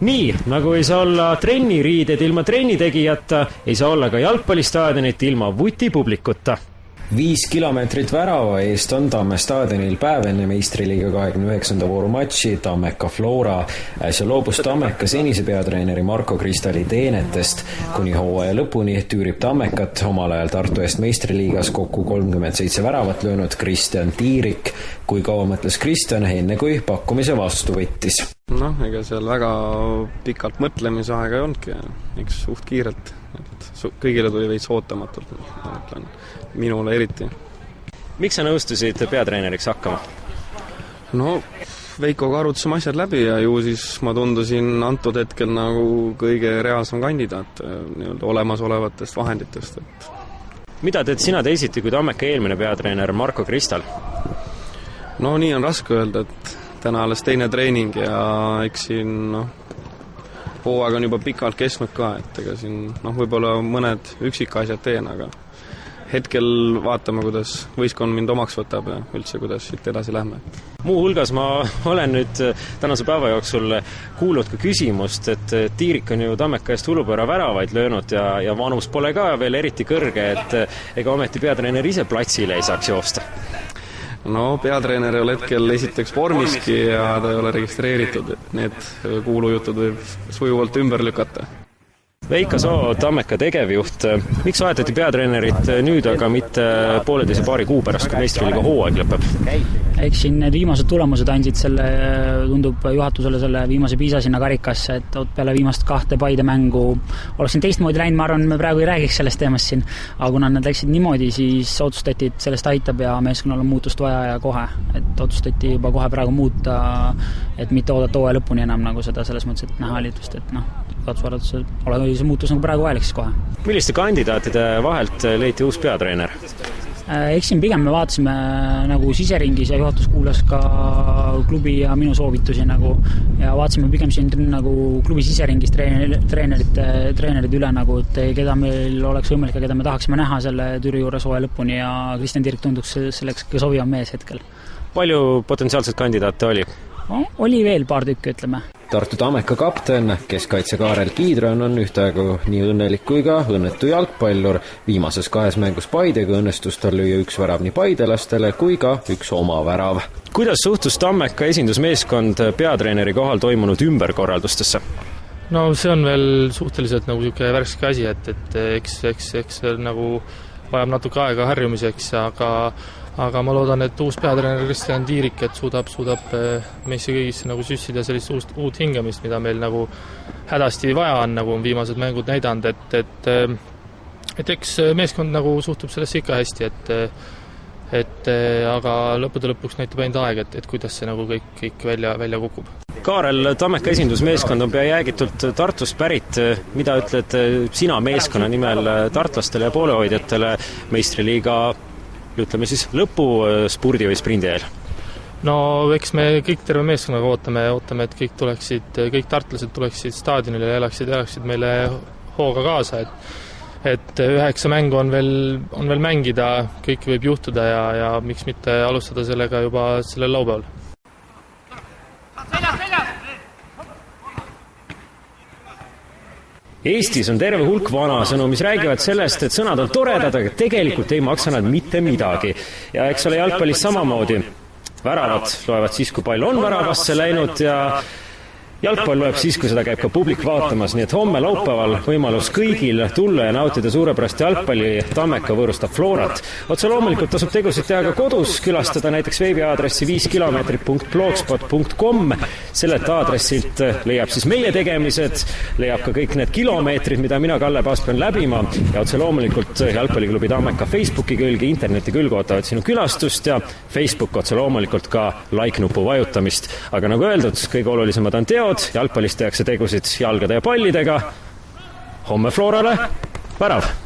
Nii, nagu ei saa olla trenniriided ilma trennitegijata, ei saa olla ka jalgpallistaadionit ilma vutipublikuta. 5 kilomeetrit värava eest on Tamme staadionil päev enne meistriliiga 29. vooru matši Tammeka Flora. Äsja loobus Tammeka senise peatreeneri Marko Kristali teenetest. Kuni hooaja lõpuni tüürib Tammekat omal ajal Tartu eest meistriliigas kokku 37 väravat löönud Kristjan Tiirik. Kui kaua mõtles Kristjan enne kui pakkumise vastu võttis? Ega seal väga pikalt mõtlemise aega ei olnudki, eks suht kiirelt. Kõigile tuli veits ootamatult, ma mõtlen, minule eriti. Miks sa nõustusid peatreeneriks hakkama? Veikoga arutasime asjad läbi ja ju siis ma tundusin antud hetkel nagu kõige reaalsem kandidaat olemasolevatest vahenditest. Mida teed sina teisiti kui Tammeka eelmine peatreener Marko Kristal? Nii on raske öelda, et täna alles teine treening ja eks siin hooaeg on juba pikalt kestnud ka, et ega siin võib-olla mõned üksikasjad teen, aga hetkel vaatame, kuidas võistkond mind omaks võtab ja üldse, kuidas siit edasi lähme. Muu hulgas ma olen nüüd tänase päeva jooksul kuulnud ka küsimust, et Tiirik on ju Tammeka eest hulupööra väravaid löönud ja vanus pole ka veel eriti kõrge, et ega ometi peatreener ise platsile ei saaks joosta. Peatreener ei ole hetkel esiteks vormiski ja ta ei ole registreeritud, et need kuulujutud võib sujuvalt ümber lükata. Veiko Soo, Tammeka tegevjuht, miks vahetati peatreenerit nüüd, aga mitte pooleteise paari kuu pärast, kui meistriliiga hooaeg lõpeb? Eks siin need viimased tulemused andsid tundub juhatusele selle viimase piisa sinna karikasse, et peale viimast 2 Paide mängu oleks siin teistmoodi läinud, ma arvan, me praegu ei räägiks sellest teemast siin, aga kuna nad läksid niimoodi, siis otsustati, et sellest aitab ja meeskonnal on muutust vaja ja kohe, et otsustati juba kohe praegu muuta, et mitte oodata hooaja lõpuni enam nagu seda selles mõttes, et näha liitust, et katsuvaradusel ole see muutus nagu praegu vajalik siis kohe. Milliste kandidaatide vahelt leiti uus peatreener? Eks siin pigem me vaatasime nagu siseringis ja juhatus kuulas ka klubi ja minu soovitusi ja vaatasime pigem siin nagu klubi siseringis treenerid üle, et keda meil oleks võimalik ja keda me tahaksime näha selle Türi juures hooaja lõpuni ja Kristjan Tiirik tunduks selleks ka sobivam mees hetkel. Palju potentsiaalset kandidaate oli? Oli veel paar tükki, ütleme. Tartu Tammeka kapten, keskkaitse Kaarel Kiidron on ühtaegu nii õnnelik kui ka õnnetu jalgpallur. Viimases 2 mängus Paidega õnnestus tal lüüa 1 värav nii paidelastele kui ka 1 oma värav. Kuidas suhtus Tammeka esindusmeeskond peatreeneri kohal toimunud ümberkorraldustesse? See on veel suhteliselt nagu niisugune värske asi, et eks nagu vajab natuke aega harjumiseks, aga ma loodan, et uus peatreener Kristjan Tiirik, et suudab meisse kõigisse nagu süssida sellist uut hingamist, mida meil nagu hädasti vaja on, nagu on viimased mängud näidanud, et eks meeskond nagu suhtub sellesse ikka hästi, aga lõppude lõpuks näitab ainult aeg, et kuidas see nagu kõik välja kukub. Kaarel, Tammeka esindusmeeskond on pea jäägitult Tartust pärit. Mida ütled sina meeskonna nimel tartlastele ja poolehoidjatele meistriliiga ütleme siis lõpu spurdi või sprindi eel? Eks me kõik terve meeskonnaga ootame, et kõik tartlased tuleksid staadionile ja elaksid meile hooga kaasa, et 9 mängu on veel mängida, kõik võib juhtuda ja miks mitte alustada sellega juba sellel laupäeval. Eestis on terve hulk vanasõnu, mis räägivad sellest, et sõnad on toredad, aga tegelikult ei maksa nad mitte midagi. Ja eks ole jalgpallis samamoodi. Väravad loevad siis, kui pall on väravasse läinud ja jalgpall loeb siis, kui seda käib ka publik vaatamas, nii et homme laupäeval võimalus kõigil tulla ja nautida suurepärast jalgpalli. Tammeka võõrustab Florat. Otse loomulikult tasub tegusid teha ka kodus, külastada näiteks veebiaadressi 5kilomeetrit.blogspot.com. Sellelt aadressilt leiab siis meie tegemised, leiab ka kõik need kilomeetrid, mida mina, Kalle Paas, pean läbima ja otse loomulikult jalgpalliklubi Tammeka Facebooki külge, interneti külge ootavad sinu külastust ja Facebook otse loomulikult ka like-nupu vajutamist. Aga nagu öeldud, kõige olulisemad on teod, jalgpallist tehakse tegusid jalgade ja pallidega. Homme Florale värav!